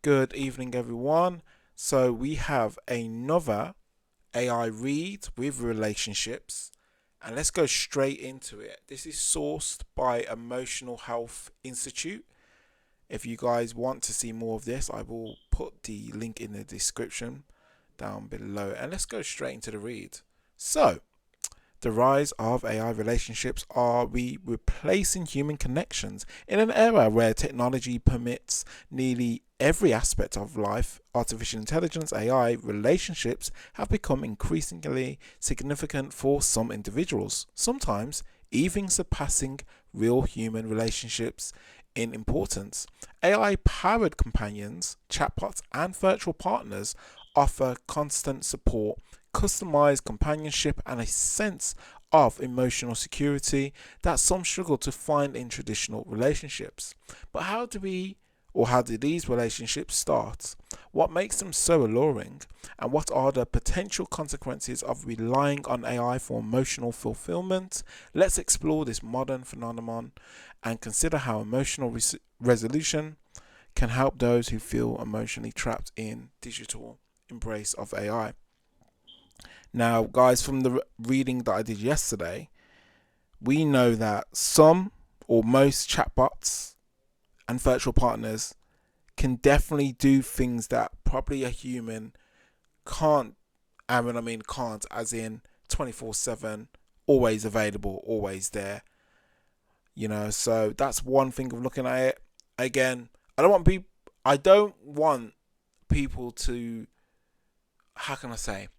Good evening, everyone. So, we have another AI read with relationships, and let's go straight into it. This is sourced by Emotional Health Institute. If you guys want to see more of this, I will put the link in the description down below, and let's go straight into the read. So, the rise of AI relationships are we replacing human connections in an era where technology permits nearly every aspect of life. Artificial intelligence, AI relationships have become increasingly significant for some individuals, sometimes even surpassing real human relationships in importance. AI powered companions, chatbots, and virtual partners offer constant support, customized companionship, and a sense of emotional security that some struggle to find in traditional relationships. But how do these relationships start? What makes them so alluring? And what are the potential consequences of relying on AI for emotional fulfillment? Let's explore this modern phenomenon and consider how emotional resolution can help those who feel emotionally trapped in digital embrace of AI. Now, guys, from the reading that I did yesterday, we know that some or most chatbots and virtual partners can definitely do things that probably a human can't. And when I mean can't, as in 24/7, always available, always there. So that's one thing of looking at it. Again, I don't want people to. How can I say?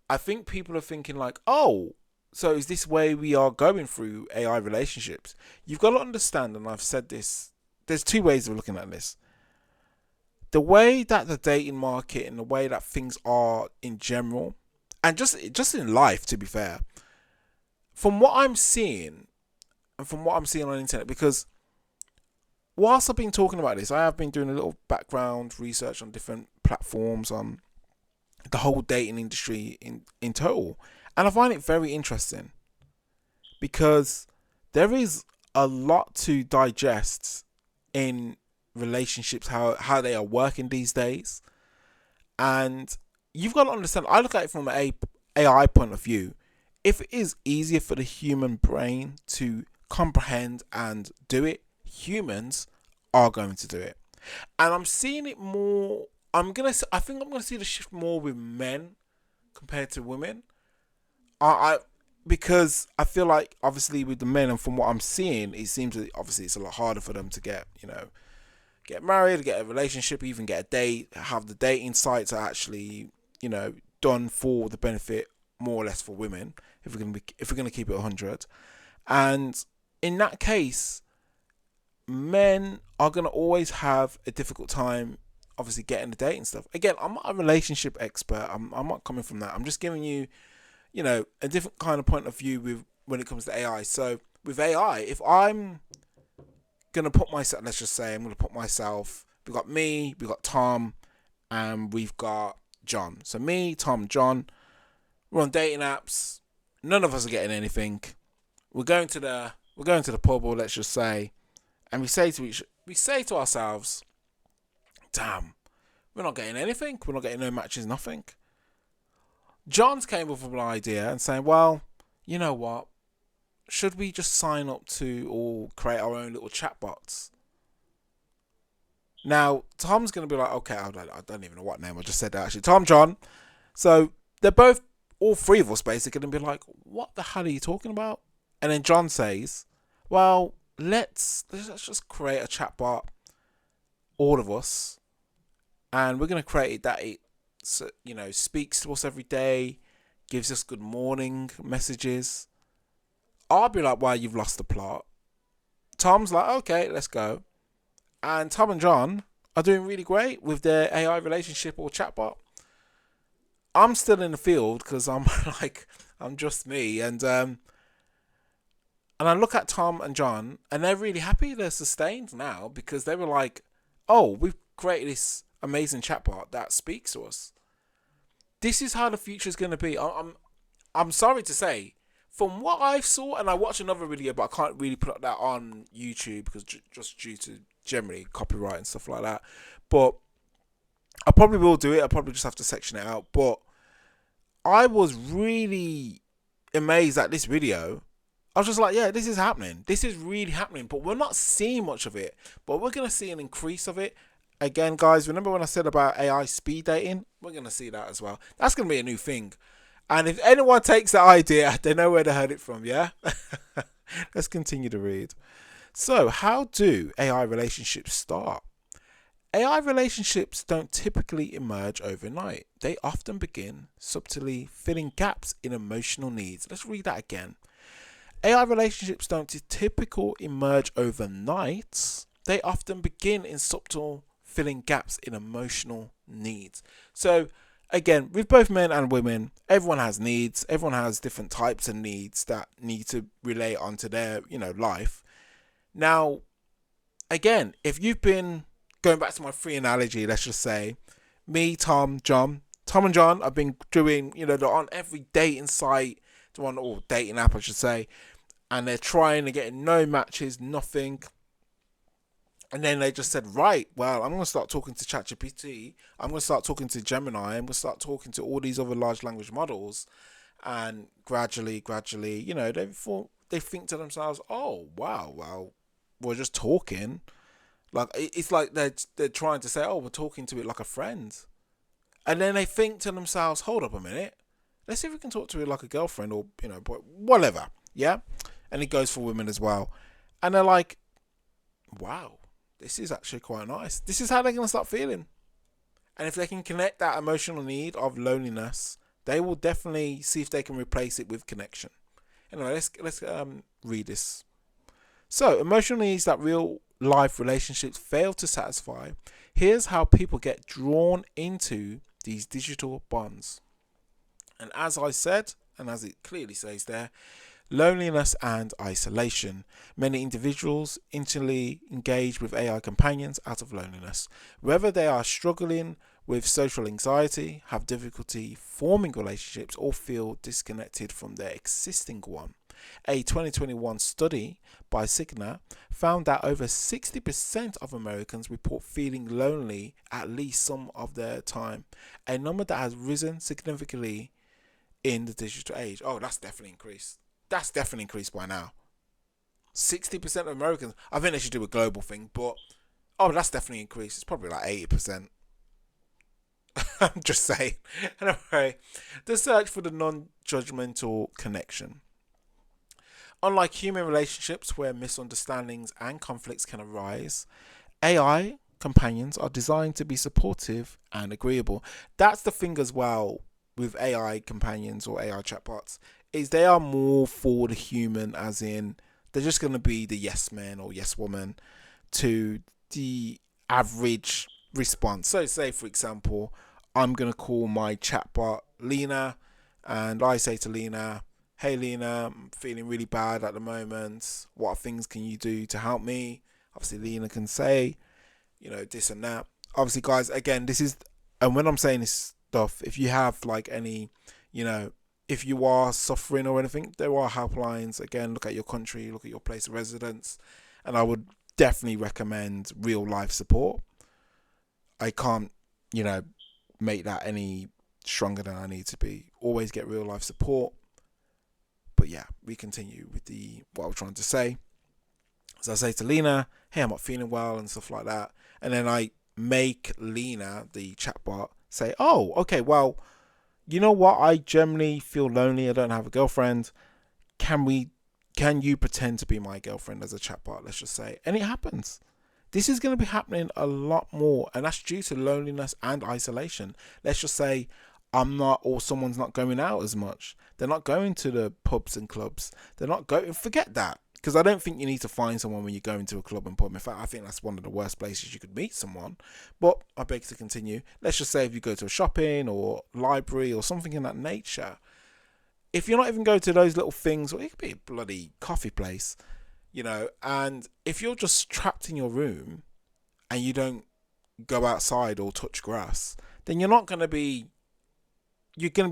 I think people are thinking like, oh, so is this way we are going through AI relationships? You've got to understand, and I've said this. There's two ways of looking at this. The way that the dating market and the way that things are in general, and just in life, to be fair, from what I'm seeing and from what I'm seeing on the internet, because whilst I've been talking about this, I have been doing a little background research on different platforms on the whole dating industry in total, and I find it very interesting because there is a lot to digest in relationships, how they are working these days. And you've got to understand, I look at it from an AI point of view. If it is easier for the human brain to comprehend and do it, humans are going to do it. And I'm seeing it more. I think I'm gonna see the shift more with men compared to women. I because I feel like obviously with the men, and from what I'm seeing, it seems that obviously it's a lot harder for them to get married, get a relationship, even get a date. Have the dating sites are actually done for the benefit more or less for women. If we're gonna keep it 100, and in that case, men are gonna always have a difficult time obviously getting the dating stuff. Again, I'm not a relationship expert. I'm not coming from that. I'm just giving you, a different kind of point of view with when it comes to AI. So with AI, if I'm gonna put myself, let's just say I'm gonna put myself. We've got me, we've got Tom, and we've got John. So me, Tom, John. We're on dating apps. None of us are getting anything. We're going to the pub, or let's just say, and we say to ourselves, "Damn, we're not getting anything. We're not getting no matches, nothing." John's came up with an idea and saying, "Well, you know what? Should we just sign up to or create our own little chatbots?" Now, Tom's going to be like, "Okay, I don't even know what name I just said that actually. Tom, John." So they're both, all three of us basically, going to be like, "What the hell are you talking about?" And then John says, "Well, let's just create a chatbot, all of us, and we're going to create it that it speaks to us every day, gives us good morning messages." I'll be like, "Well, you've lost the plot." Tom's like, "Okay, let's go." And Tom and John are doing really great with their AI relationship or chatbot. I'm still in the field because I'm like, I'm just me, and I look at Tom and John, and they're really happy. They're sustained now because they were like, "Oh, we've created this amazing chatbot that speaks to us." This is how the future is going to be. I'm sorry to say, from what I saw, and I watched another video, but I can't really put that on YouTube because just due to generally copyright and stuff like that. But I probably will do it. I probably just have to section it out. But I was really amazed at this video. I was just like, yeah, this is happening. This is really happening. But we're not seeing much of it. But we're going to see an increase of it. Again, guys, remember when I said about AI speed dating? We're going to see that as well. That's going to be a new thing. And if anyone takes that idea, they know where they heard it from, yeah? Let's continue to read. So, how do AI relationships start? AI relationships don't typically emerge overnight. They often begin subtly filling gaps in emotional needs. Let's read that again. AI relationships don't typically emerge overnight. They often begin in subtle filling gaps in emotional needs. So, again, with both men and women, everyone has needs. Everyone has different types of needs that need to relate onto their, life. Now, again, if you've been going back to my free analogy, let's just say, me, Tom and John have been doing, they're on every dating site, or dating app, I should say, and they're trying to get no matches, nothing. And then they just said, right, well, I'm going to start talking to ChatGPT. I'm going to start talking to Gemini. I'm going to start talking to all these other large language models. And gradually, they think to themselves, oh, wow, well, we're just talking. Like, it's like they're trying to say, oh, we're talking to it like a friend. And then they think to themselves, hold up a minute. Let's see if we can talk to it like a girlfriend or, whatever. Yeah? And it goes for women as well. And they're like, wow, this is actually quite nice. This is how they're going to start feeling. And if they can connect that emotional need of loneliness, they will definitely see if they can replace it with connection. Anyway, let's read this. So, emotional needs that real life relationships fail to satisfy. Here's how people get drawn into these digital bonds. And as I said, and as it clearly says there, loneliness and isolation. Many individuals intimately engage with AI companions out of loneliness. Whether they are struggling with social anxiety, have difficulty forming relationships, or feel disconnected from their existing one. A 2021 study by Cigna found that over 60% of Americans report feeling lonely at least some of their time, a number that has risen significantly in the digital age. Oh, that's definitely increased. That's definitely increased by now. 60% of Americans. I think they should do a global thing, but that's definitely increased. It's probably like 80%. I'm just saying. Anyway, the search for the non-judgmental connection. Unlike human relationships where misunderstandings and conflicts can arise, AI companions are designed to be supportive and agreeable. That's the thing as well with AI companions or AI chatbots, is they are more for the human, as in they're just going to be the yes man or yes woman to the average response. So say, for example, I'm going to call my chatbot Lena, and I say to Lena, hey Lena, I'm feeling really bad at the moment. What things can you do to help me? Obviously Lena can say, this and that. Obviously, guys, again, this is, and when I'm saying this stuff, if you have like any, if you are suffering or anything, there are helplines. Again, look at your country, look at your place of residence, and I would definitely recommend real life support. I can't, make that any stronger than I need to be. Always get real life support. But yeah, we continue with what I was trying to say. So I say to Lena, hey, I'm not feeling well and stuff like that. And then I make Lena, the chatbot, say, oh, okay, well, you know what? I generally feel lonely. I don't have a girlfriend. Can you pretend to be my girlfriend as a chatbot? Let's just say. And it happens. This is going to be happening a lot more. And that's due to loneliness and isolation. Let's just say someone's not going out as much. They're not going to the pubs and clubs. They're not going, forget that. Because I don't think you need to find someone when you go into a club and pub. In fact, I think that's one of the worst places you could meet someone. But I beg to continue. Let's just say if you go to a shopping or library or something in that nature, if you're not even going to those little things, or it could be a bloody coffee place, and if you're just trapped in your room and you don't go outside or touch grass, then you're going to be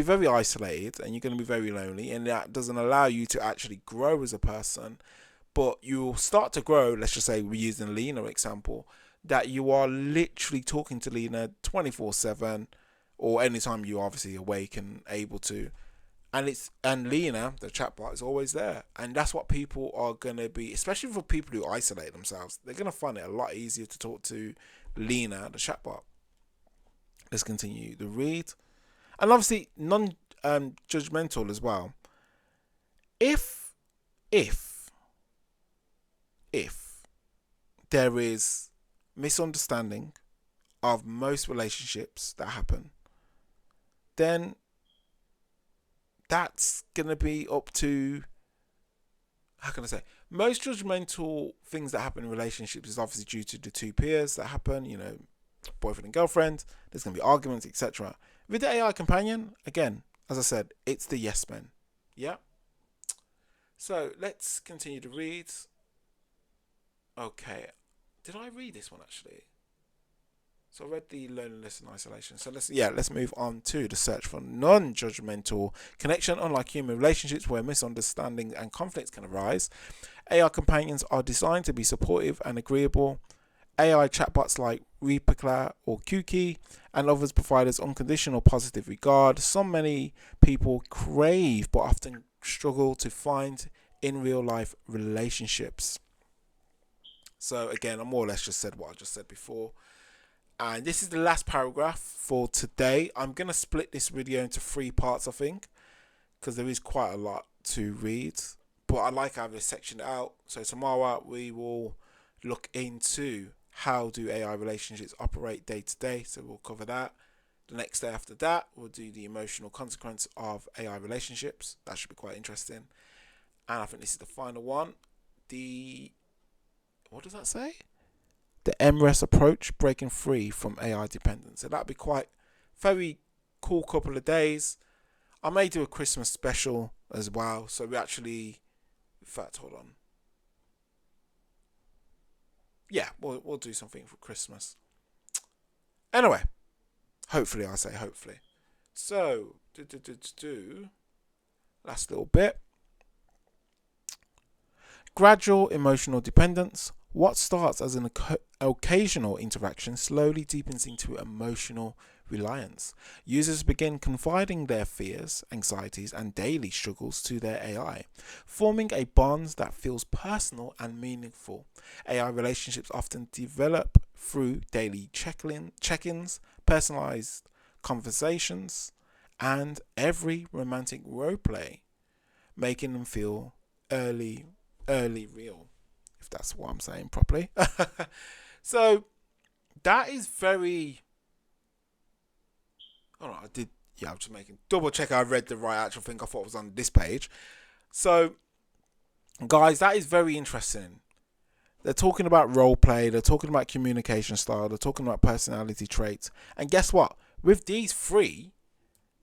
very isolated and you're going to be very lonely, and that doesn't allow you to actually grow as a person. But you'll start to grow. Let's just say we're using Lena example. that you are literally talking to Lena 24/7, or anytime you're obviously awake and able to. And Lena, the chatbot, is always there. And that's what people are gonna be, especially for people who isolate themselves. They're gonna find it a lot easier to talk to Lena, the chatbot. Let's continue the read. And obviously judgmental as well. If there is misunderstanding of most relationships that happen, then that's going to be up to, how can I say, most judgmental things that happen in relationships is obviously due to the two peers that happen, boyfriend and girlfriend. There's going to be arguments, etc. With the AI companion, again, as I said, it's the yes men. Yeah. So let's continue to read. Okay. Did I read this one actually? So I read the loneliness and isolation. So let's move on to the search for non-judgmental connection. Unlike human relationships where misunderstanding and conflicts can arise, AI companions are designed to be supportive and agreeable. AI chatbots like Replika or Kuki and others provide us unconditional positive regard. Many people crave but often struggle to find in real life relationships. So again, I more or less just said what I just said before. And this is the last paragraph for today. I'm going to split this video into 3 parts, I think, because there is quite a lot to read. But I like having this section out. So tomorrow we will look into how do AI relationships operate day to day. So we'll cover that. The next day after that, we'll do the emotional consequence of AI relationships. That should be quite interesting. And I think this is the final one. What does that say? The MRES approach, breaking free from AI dependence. So that'll be quite very cool couple of days. I may do a Christmas special as well. So we actually, in fact, hold on. Yeah, we'll do something for Christmas. Anyway, hopefully, I say hopefully. So, last little bit. Gradual emotional dependence. What starts as an occasional interaction slowly deepens into emotional reliance. Users begin confiding their fears, anxieties, and daily struggles to their AI, forming a bond that feels personal and meaningful. AI relationships often develop through daily check-ins, personalized conversations, and every romantic roleplay, making them feel early real, if that's what I'm saying properly. So that is very, oh no, I did, yeah, I'm just making double check I read the right actual thing. I thought it was on this page. So guys, that is very interesting. They're talking about role play, they're talking about communication style, they're talking about personality traits. And guess what? With these 3,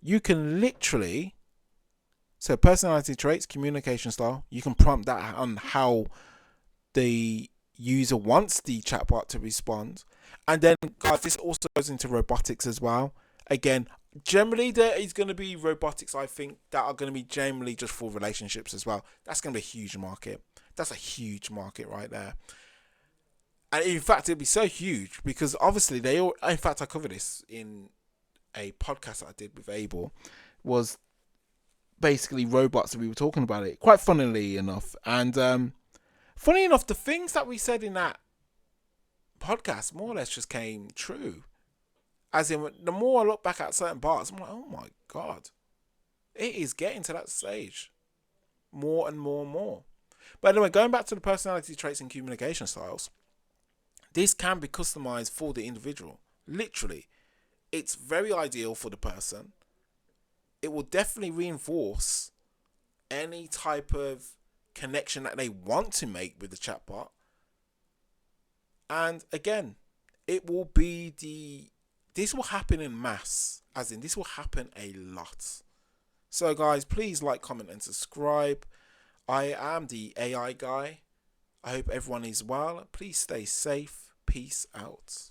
you can literally, so personality traits, communication style, you can prompt that on how the user wants the chatbot to respond. And then, guys, this also goes into robotics as well. Again, generally there is going to be robotics, I think, that are going to be generally just for relationships as well. That's going to be a huge market. That's a huge market right there. And in fact, it'd be so huge because obviously in fact, I covered this in a podcast that I did with Abel, was basically robots that we were talking about it, quite funnily enough. And funny enough, the things that we said in that podcast more or less just came true. As in, the more I look back at certain parts, I'm like, oh my God, it is getting to that stage more and more and more. But anyway, going back to the personality traits and communication styles, this can be customized for the individual. Literally, it's very ideal for the person. It will definitely reinforce any type of connection that they want to make with the chatbot. And again, it will be this will happen in mass, as in this will happen a lot. So guys, please like, comment and subscribe. I am the AI guy. I hope everyone is well. Please stay safe. Peace out.